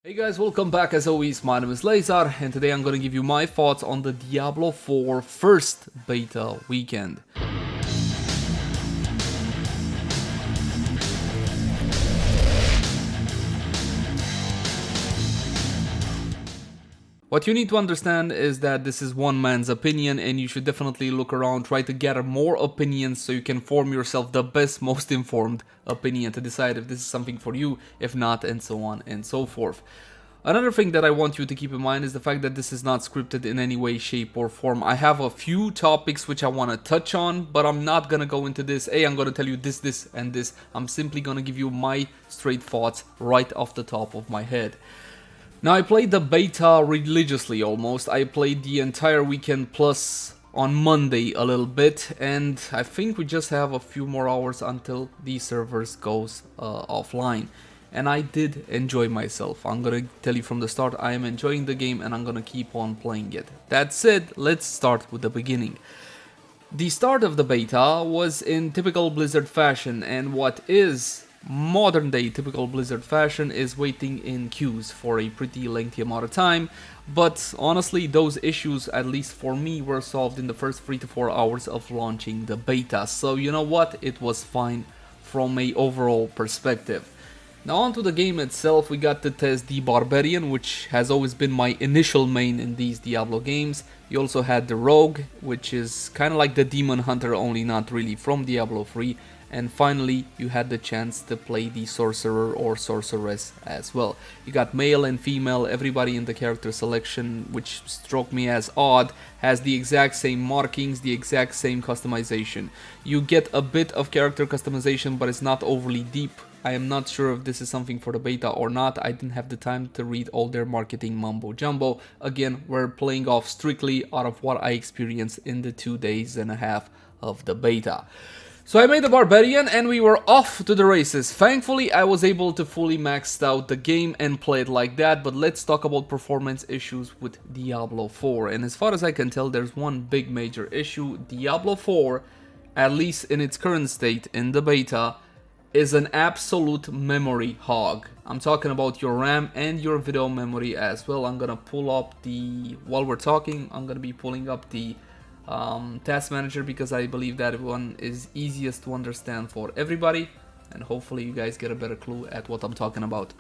Hey guys, welcome back. As always, my name is Leyzar, and today I'm gonna give you my thoughts on the Diablo 4 first beta weekend. What you need to understand is that this is one man's opinion, and you should definitely look around, try to gather more opinions so you can form yourself the best, most informed opinion to decide if this is something for you, if not, and so on and so forth. Another thing that I want you to keep in mind is the fact that this is not scripted in any way, shape, or form. I have a few topics which I want to touch on, but I'm not going to go into this. Hey, I'm going to tell you this, and this. I'm simply going to give you my straight thoughts right off the top of my head. Now, I played the beta religiously almost. I played the entire weekend plus on Monday a little bit, and I think we just have a few more hours until the servers goes offline. And I did enjoy myself. I'm gonna tell you from the start, I am enjoying the game and I'm gonna keep on playing it. That said, let's start with the beginning. The start of the beta was in typical Blizzard fashion, and what is modern day typical Blizzard fashion is waiting in queues for a pretty lengthy amount of time. But honestly, those issues, at least for me, were solved in the first 3 to 4 hours of launching the beta. So you know what, it was fine from a overall perspective. Now onto the game itself, we got to test the Barbarian, which has always been my initial main in these Diablo games. You also had the Rogue, which is kind of like the Demon Hunter, only not really from Diablo 3. And finally, you had the chance to play the Sorcerer or Sorceress as well. You got male and female, everybody in the character selection, which struck me as odd, has the exact same markings, the exact same customization. You get a bit of character customization, but it's not overly deep. I am not sure if this is something for the beta or not. I didn't have the time to read all their marketing mumbo jumbo. Again, we're playing off strictly out of what I experienced in the 2.5 days of the beta. So I made the Barbarian and we were off to the races. Thankfully, I was able to fully max out the game and play it like that, but let's talk about performance issues with Diablo 4. And as far as I can tell, there's one big major issue. Diablo 4, at least in its current state in the beta, is an absolute memory hog. I'm talking about your RAM and your video memory as well. I'm gonna pull up while we're talking, I'm gonna be pulling up the task manager because I believe that one is easiest to understand for everybody, and hopefully you guys get a better clue at what I'm talking about.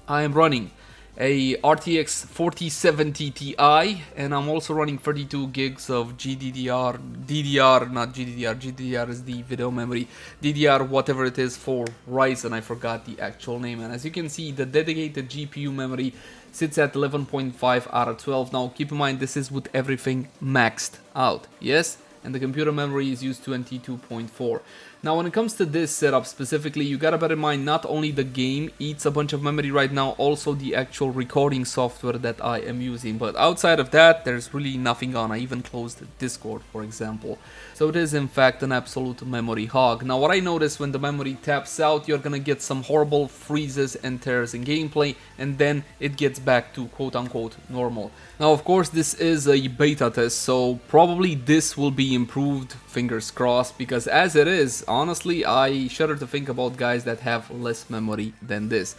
I am running a RTX 4070 Ti, and I'm also running 32 gigs of GDDR is the video memory, DDR whatever it is for Ryzen, I forgot the actual name. And as you can see, the dedicated GPU memory sits at 11.5 out of 12. Now keep in mind, this is with everything maxed out, yes? And the computer memory is used 22.4. Now when it comes to this setup specifically, you gotta bear in mind not only the game eats a bunch of memory right now, also the actual recording software that I am using. But outside of that, there's really nothing on. I even closed Discord, for example. So it is in fact an absolute memory hog. Now what I noticed, when the memory taps out, you're gonna get some horrible freezes and tears in gameplay, and then it gets back to quote-unquote normal. Now of course this is a beta test, so probably this will be improved, fingers crossed, because as it is, honestly, I shudder to think about guys that have less memory than this.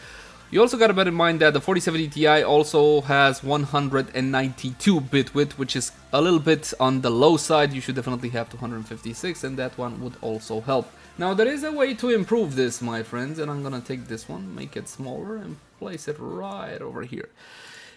You also gotta bear in mind that the 4070 Ti also has 192-bit width, which is a little bit on the low side. You should definitely have 256, and that one would also help. Now there is a way to improve this, my friends, and I'm gonna take this one, make it smaller, and place it right over here.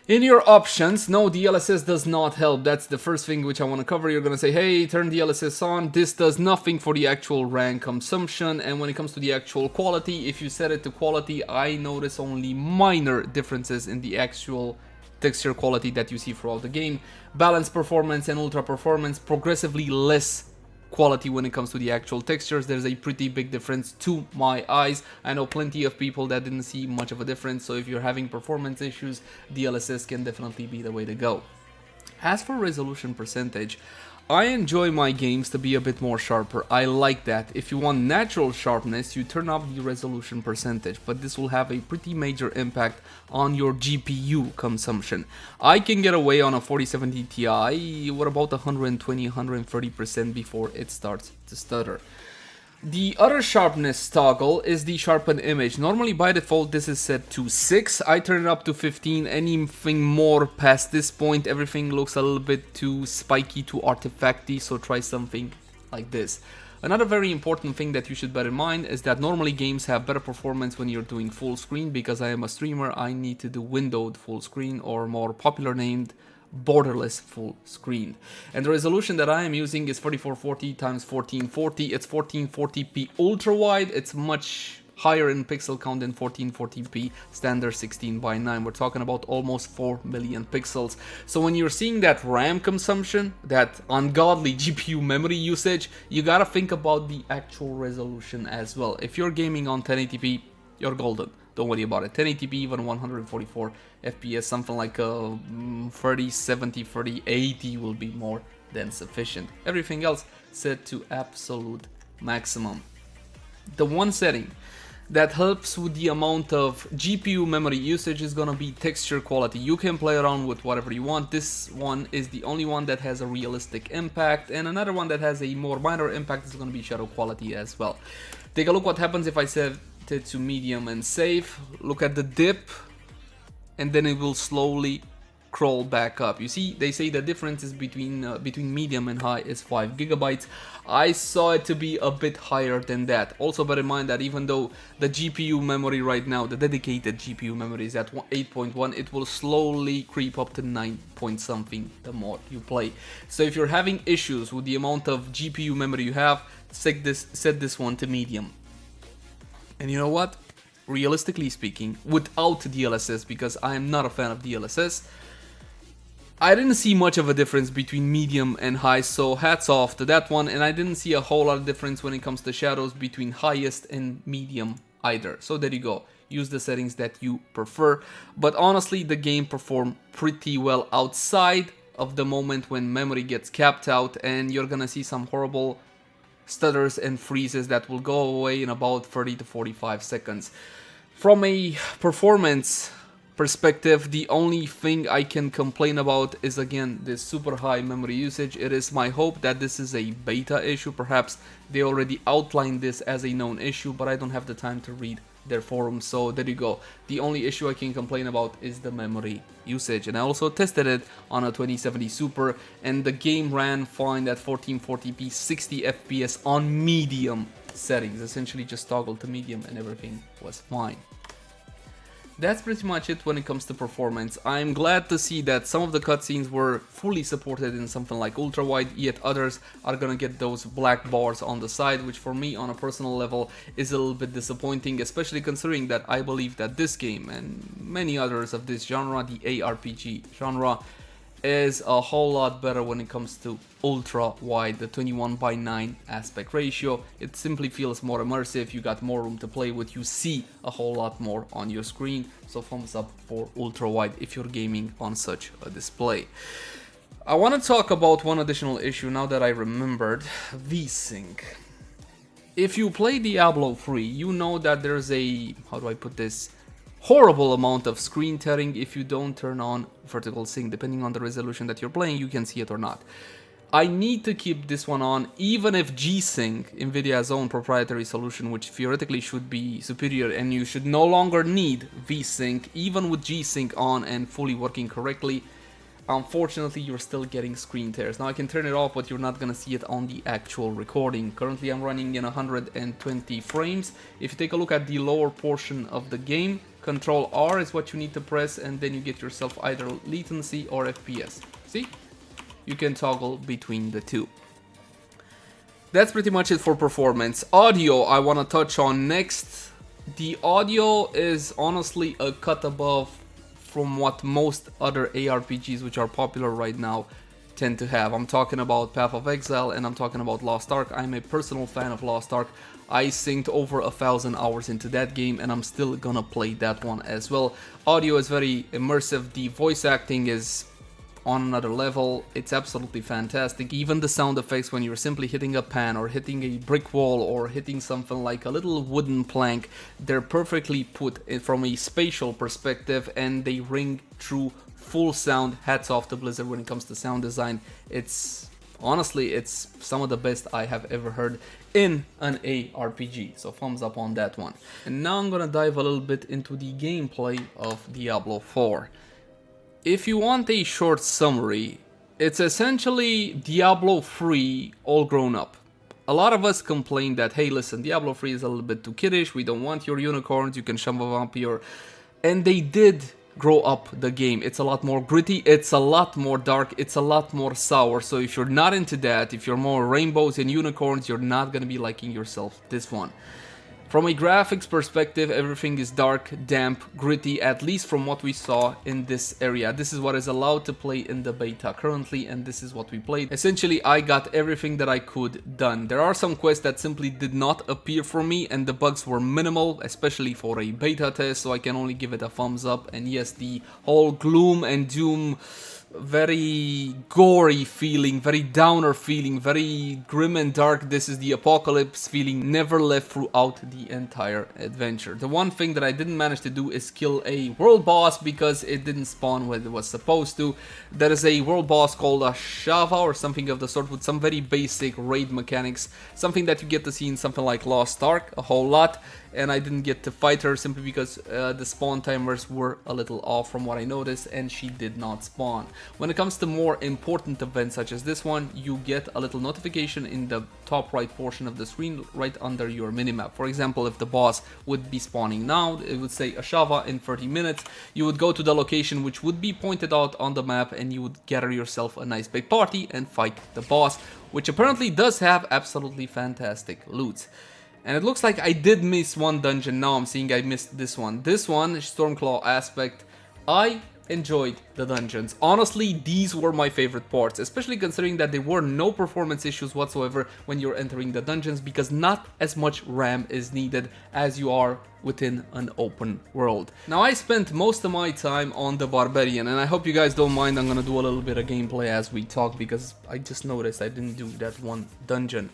In your options, no, DLSS does not help. That's the first thing which I want to cover. You're going to say, hey, turn DLSS on. This does nothing for the actual RAM consumption. And when it comes to the actual quality, if you set it to quality, I notice only minor differences in the actual texture quality that you see throughout the game. Balanced performance and ultra performance, progressively less quality when it comes to the actual textures. There's a pretty big difference to my eyes. I know plenty of people that didn't see much of a difference, so if you're having performance issues, DLSS can definitely be the way to go. As for resolution percentage, I enjoy my games to be a bit more sharper. I like that. If you want natural sharpness, you turn up the resolution percentage, but this will have a pretty major impact on your GPU consumption. I can get away on a 4070 Ti with about 120-130% before it starts to stutter. The other sharpness toggle is the sharpen image. Normally by default this is set to 6. I turn it up to 15. Anything more past this point, everything looks a little bit too spiky, too artifacty, so try something like this. Another very important thing that you should bear in mind is that normally games have better performance when you're doing full screen. Because I am a streamer, I need to do windowed full screen, or more popular named borderless full screen. And the resolution that I am using is 3440 x 1440. It's 1440p ultra wide. It's much higher in pixel count than 1440p standard 16:9. We're talking about almost 4 million pixels. So when you're seeing that RAM consumption, that ungodly GPU memory usage, you gotta think about the actual resolution as well. If you're gaming on 1080p, you're golden. Don't worry about it. 1080p, even 144 FPS, something like a 3070, 3080 will be more than sufficient. Everything else set to absolute maximum. The one setting that helps with the amount of GPU memory usage is gonna be texture quality. You can play around with whatever you want. This one is the only one that has a realistic impact, and another one that has a more minor impact is gonna be shadow quality as well. Take a look what happens if I set it to medium and save. Look at the dip, and then it will slowly crawl back up. You see, they say the difference is between medium and high is 5 gigabytes. I saw it to be a bit higher than that. Also bear in mind that even though the GPU memory right now, the dedicated GPU memory is at 8.1, it will slowly creep up to 9 point something the more you play. So if you're having issues with the amount of GPU memory you have, set this one to medium. And you know what? Realistically speaking, without DLSS, because I am not a fan of DLSS, I didn't see much of a difference between medium and high, so hats off to that one. And I didn't see a whole lot of difference when it comes to shadows between highest and medium either. So there you go. Use the settings that you prefer. But honestly, the game performed pretty well outside of the moment when memory gets capped out, and you're gonna see some horrible stutters and freezes that will go away in about 30 to 45 seconds. From a performance perspective, the only thing I can complain about is again this super high memory usage. It is my hope that this is a beta issue. Perhaps they already outlined this as a known issue, but I don't have the time to read their forums, so there you go. The only issue I can complain about is the memory usage, and I also tested it on a 2070 Super, and the game ran fine at 1440p 60 FPS on medium settings. Essentially just toggled to medium and everything was fine. That's pretty much it when it comes to performance. I'm glad to see that some of the cutscenes were fully supported in something like ultra wide, yet others are gonna get those black bars on the side, which for me on a personal level is a little bit disappointing, especially considering that I believe that this game and many others of this genre, the ARPG genre, is a whole lot better when it comes to ultra wide, the 21:9 aspect ratio. It simply feels more immersive, you got more room to play with, you see a whole lot more on your screen, so thumbs up for ultra wide if you're gaming on such a display. I want to talk about one additional issue now that I remembered: VSync. If you play Diablo 3, you know that there's a, how do I put this, horrible amount of screen tearing if you don't turn on vertical sync. Depending on the resolution that you're playing, you can see it or not. I need to keep this one on, even if G-Sync, Nvidia's own proprietary solution, which theoretically should be superior, and you should no longer need V-Sync, even with G-Sync on and fully working correctly, unfortunately you're still getting screen tears. Now I can turn it off, but you're not gonna see it on the actual recording. Currently I'm running in 120 frames. If you take a look at the lower portion of the game, Control R is what you need to press, and then you get yourself either latency or FPS. See? You can toggle between the two. That's pretty much it for performance. Audio I want to touch on next. The audio is honestly a cut above from what most other ARPGs which are popular right now tend to have. I'm talking about Path of Exile and I'm talking about Lost Ark. I'm a personal fan of Lost Ark. I synced over 1,000 hours into that game and I'm still gonna play that one as well. Audio is very immersive. The voice acting is on another level. It's absolutely fantastic. Even the sound effects when you're simply hitting a pan or hitting a brick wall or hitting something like a little wooden plank, they're perfectly put from a spatial perspective and they ring true full sound. Hats off to Blizzard when it comes to sound design. It's Honestly, it's some of the best I have ever heard in an ARPG, so thumbs up on that one. And now I'm gonna dive a little bit into the gameplay of Diablo 4. If you want a short summary, it's essentially Diablo 3 all grown up. A lot of us complain that, hey listen, Diablo 3 is a little bit too kiddish, we don't want your unicorns, you can shove up your... And they did grow up the game. It's a lot more gritty, it's a lot more dark, it's a lot more sour. So if you're not into that, if you're more rainbows and unicorns, you're not gonna be liking yourself this one. From a graphics perspective, everything is dark, damp, gritty, at least from what we saw in this area. This is what is allowed to play in the beta currently, and this is what we played. Essentially, I got everything that I could done. There are some quests that simply did not appear for me, and the bugs were minimal, especially for a beta test, so I can only give it a thumbs up. And yes, the whole gloom and doom, very gory feeling, very downer feeling, very grim and dark, this is the apocalypse feeling, never left throughout the entire adventure. The one thing that I didn't manage to do is kill a world boss because it didn't spawn when it was supposed to. There is a world boss called a Shava or something of the sort with some very basic raid mechanics, something that you get to see in something like Lost Ark a whole lot, and I didn't get to fight her simply because the spawn timers were a little off from what I noticed, and she did not spawn. When it comes to more important events such as this one, you get a little notification in the top right portion of the screen right under your minimap. For example, if the boss would be spawning now, it would say Ashava in 30 minutes. You would go to the location which would be pointed out on the map, and you would gather yourself a nice big party and fight the boss, which apparently does have absolutely fantastic loot. And it looks like I did miss one dungeon. Now I'm seeing I missed this one. This one, Stormclaw aspect, I enjoyed the dungeons. Honestly, these were my favorite parts, especially considering that there were no performance issues whatsoever when you're entering the dungeons, because not as much RAM is needed as you are within an open world. Now, I spent most of my time on the Barbarian, and I hope you guys don't mind. I'm gonna do a little bit of gameplay as we talk, because I just noticed I didn't do that one dungeon.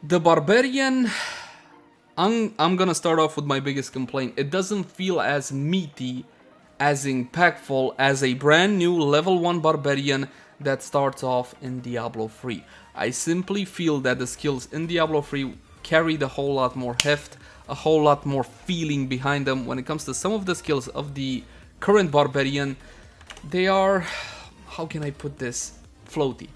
The Barbarian, I'm gonna start off with my biggest complaint. It doesn't feel as meaty, as impactful as a brand new level 1 Barbarian that starts off in Diablo 3. I simply feel that the skills in Diablo 3 carried a whole lot more heft, a whole lot more feeling behind them. When it comes to some of the skills of the current Barbarian, they are, how can I put this, floaty.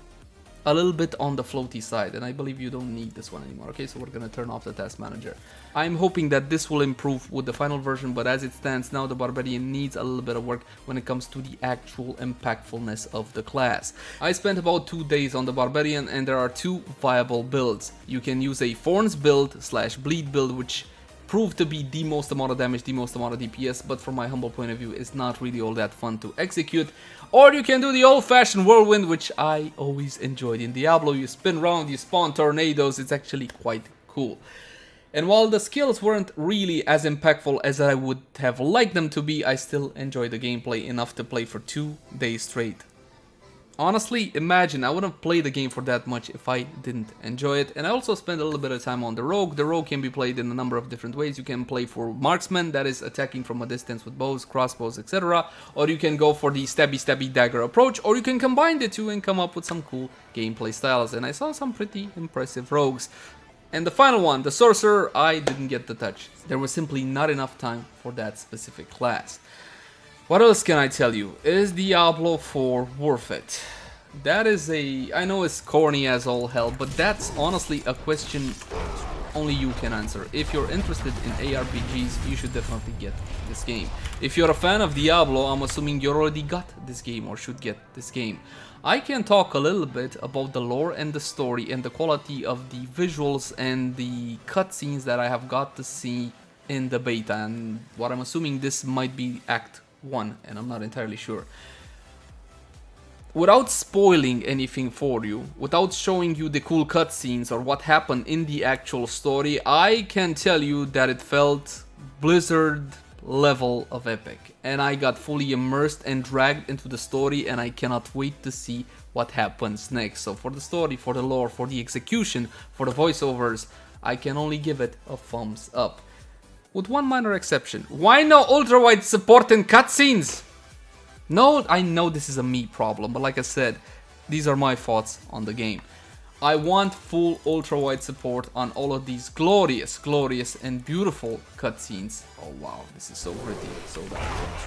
A little bit on the floaty side, and I believe you don't need this one anymore. Okay, so we're gonna turn off the task manager. I'm hoping that this will improve with the final version, but as it stands now, the Barbarian needs a little bit of work when it comes to the actual impactfulness of the class. I spent about 2 days on the Barbarian, and there are 2 viable builds. You can use a Thorns build / Bleed build, which proved to be the most amount of damage, the most amount of DPS, but from my humble point of view, it's not really all that fun to execute. Or you can do the old-fashioned Whirlwind, which I always enjoyed in Diablo. You spin around, you spawn tornadoes, it's actually quite cool. And while the skills weren't really as impactful as I would have liked them to be, I still enjoyed the gameplay enough to play for 2 days straight. Honestly, imagine, I wouldn't play the game for that much if I didn't enjoy it. And I also spent a little bit of time on the Rogue. The Rogue can be played in a number of different ways. You can play for Marksman, that is attacking from a distance with bows, crossbows, etc. Or you can go for the stabby dagger approach, or you can combine the two and come up with some cool gameplay styles. And I saw some pretty impressive rogues. And the final one, the Sorcerer, I didn't get to touch. There was simply not enough time for that specific class. What else can I tell you? Is Diablo 4 worth it? That is I know it's corny as all hell, but that's honestly a question only you can answer. If you're interested in ARPGs, you should definitely get this game. If you're a fan of Diablo, I'm assuming you already got this game or should get this game. I can talk a little bit about the lore and the story and the quality of the visuals and the cutscenes that I have got to see in the beta, and what I'm assuming this might be Act 1, and I'm not entirely sure. Without spoiling anything for you, without showing you the cool cutscenes or what happened in the actual story, I can tell you that it felt Blizzard level of epic, and I got fully immersed and dragged into the story, and I cannot wait to see what happens next. So for the story, for the lore, for the execution, for the voiceovers, I can only give it a thumbs up. With one minor exception. Why no ultra-wide support in cutscenes? No, I know this is a me problem, but like I said, these are my thoughts on the game. I want full ultra-wide support on all of these glorious, glorious and beautiful cutscenes. Oh wow, this is so pretty, so bad.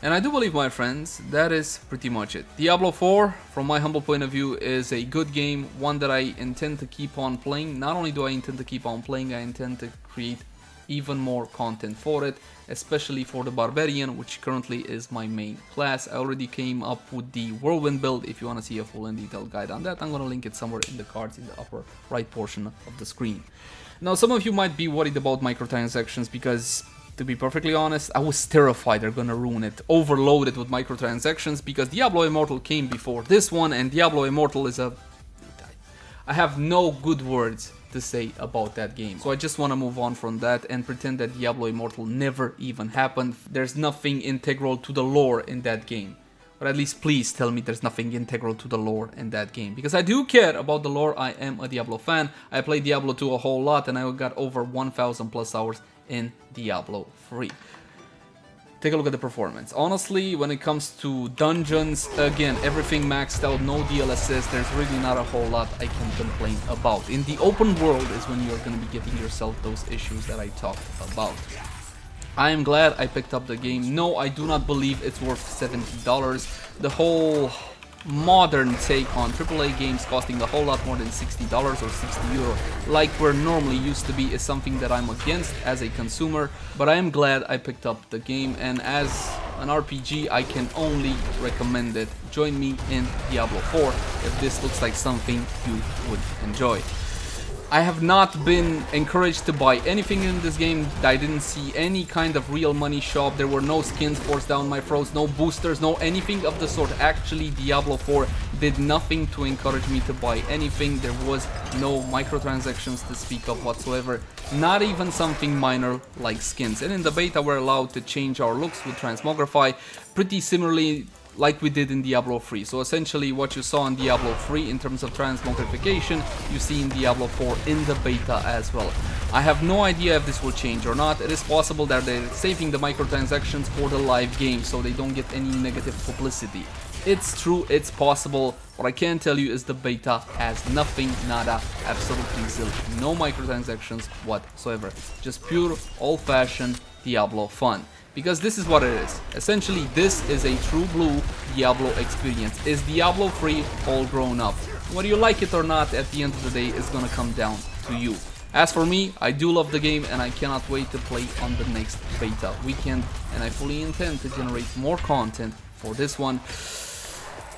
And I do believe, my friends, that is pretty much it. Diablo 4, from my humble point of view, is a good game, one that I intend to keep on playing. Not only do I intend to keep on playing, I intend to create even more content for it, especially for the Barbarian, which currently is my main class. I already came up with the Whirlwind build. If you want to see a full and detailed guide on that, I'm going to link it somewhere in the cards in the upper right portion of the screen. Now, some of you might be worried about microtransactions because, to be perfectly honest, I was terrified they're gonna ruin it, overload it with microtransactions, because Diablo Immortal came before this one, and Diablo Immortal is a... I have no good words to say about that game. So I just want to move on from that and pretend that Diablo Immortal never even happened. There's nothing integral to the lore in that game. But at least please tell me there's nothing integral to the lore in that game. Because I do care about the lore, I am a Diablo fan. I played Diablo 2 a whole lot and I got over 1,000 plus hours in Diablo 3. Take a look at the performance. Honestly, when it comes to dungeons, again, everything maxed out, no DLSS, there's really not a whole lot I can complain about. In the open world is when you're going to be getting yourself those issues that I talked about. I am glad I picked up the game. No, I do not believe it's worth $70. The whole modern take on AAA games costing a whole lot more than $60 or €60, like we're normally used to be, is something that I'm against as a consumer, but I am glad I picked up the game, and as an RPG I can only recommend it. Join me in Diablo 4 if this looks like something you would enjoy. I have not been encouraged to buy anything in this game. I didn't see any kind of real money shop. There were no skins forced down my throats, no boosters, no anything of the sort. Actually, Diablo 4 did nothing to encourage me to buy anything. There was no microtransactions to speak of whatsoever. Not even something minor like skins. And in the beta, we're allowed to change our looks with Transmogrify pretty similarly like we did in Diablo 3. So essentially what you saw in Diablo 3 in terms of transmogrification, you see in Diablo 4 in the beta as well. I have no idea if this will change or not. It is possible that they're saving the microtransactions for the live game so they don't get any negative publicity. It's true, it's possible. What I can tell you is the beta has nothing, nada, absolutely zilch. No microtransactions whatsoever. Just pure old-fashioned Diablo fun. Because this is what it is. Essentially, this is a true blue Diablo experience. Is Diablo 3 all grown up? Whether you like it or not, at the end of the day, it's gonna come down to you. As for me, I do love the game and I cannot wait to play on the next beta weekend. And I fully intend to generate more content for this one.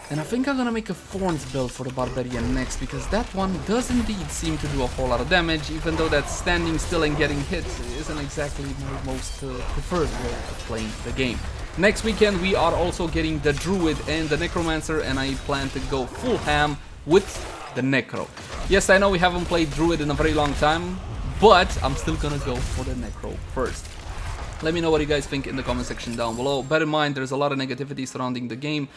And I think I'm gonna make a Thorns build for the Barbarian next, because that one does indeed seem to do a whole lot of damage, even though that standing still and getting hit isn't exactly my most preferred way of playing the game. Next weekend we are also getting the Druid and the Necromancer, and I plan to go full ham with the Necro. Yes, I know we haven't played Druid in a very long time, but I'm still gonna go for the Necro first. Let me know what you guys think in the comment section down below. Bear in mind, there's a lot of negativity surrounding the game.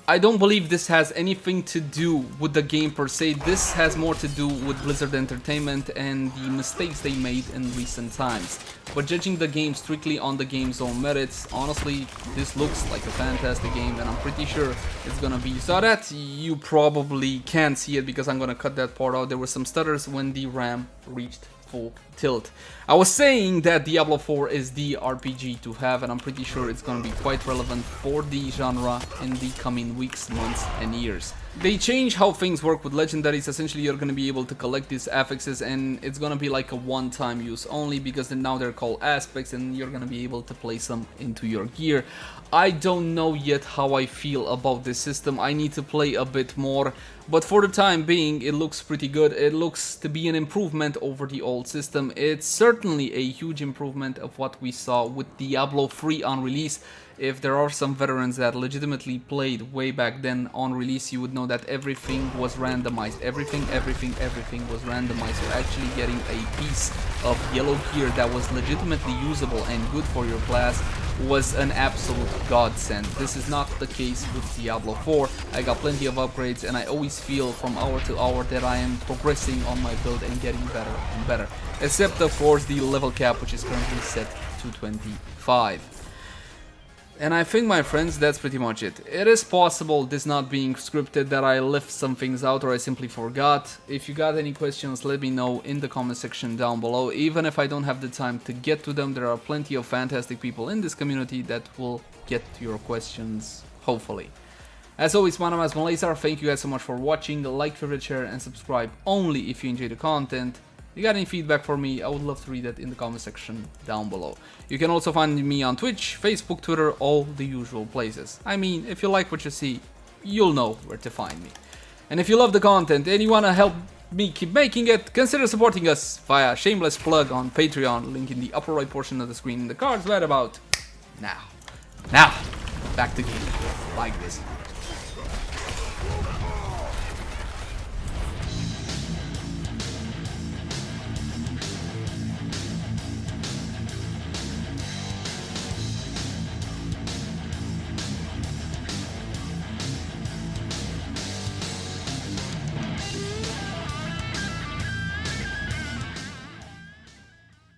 I don't believe this has anything to do with the game per se. This has more to do with Blizzard Entertainment and the mistakes they made in recent times. But judging the game strictly on the game's own merits, honestly, this looks like a fantastic game, and I'm pretty sure it's gonna be. So that you probably can't see it because I'm gonna cut that part out. There were some stutters when the RAM reached full tilt. I was saying that Diablo 4 is the RPG to have, and I'm pretty sure it's gonna be quite relevant for the genre in the coming weeks, months, and years. They change how things work with legendaries. Essentially, you're gonna be able to collect these affixes, and it's gonna be like a one-time use only, because now they're called aspects, and you're gonna be able to place them into your gear. I don't know yet how I feel about this system. I need to play a bit more, but for the time being, it looks pretty good. It looks to be an improvement over the old system. It's certainly a huge improvement of what we saw with Diablo 3 on release. If there are some veterans that legitimately played way back then on release, you would know that everything was randomized. Everything was randomized. So actually getting a piece of yellow gear that was legitimately usable and good for your class was an absolute godsend. This is not the case with Diablo 4. I got plenty of upgrades, and I always feel from hour to hour that I am progressing on my build and getting better and better. Except, of course, the level cap, which is currently set to 25. And I think, my friends, that's pretty much it. It is possible, this not being scripted, that I left some things out or I simply forgot. If you got any questions, let me know in the comment section down below. Even if I don't have the time to get to them, there are plenty of fantastic people in this community that will get to your questions, hopefully. As always, my name is Lazar. Thank you guys so much for watching. Like, favorite, share, and subscribe only if you enjoy the content. If you got any feedback for me, I would love to read that in the comment section down below. You can also find me on Twitch, Facebook, Twitter, all the usual places. I mean, if you like what you see, you'll know where to find me. And if you love the content and you want to help me keep making it, consider supporting us via shameless plug on Patreon, link in the upper right portion of the screen in the cards right about now. Now, back to game like this.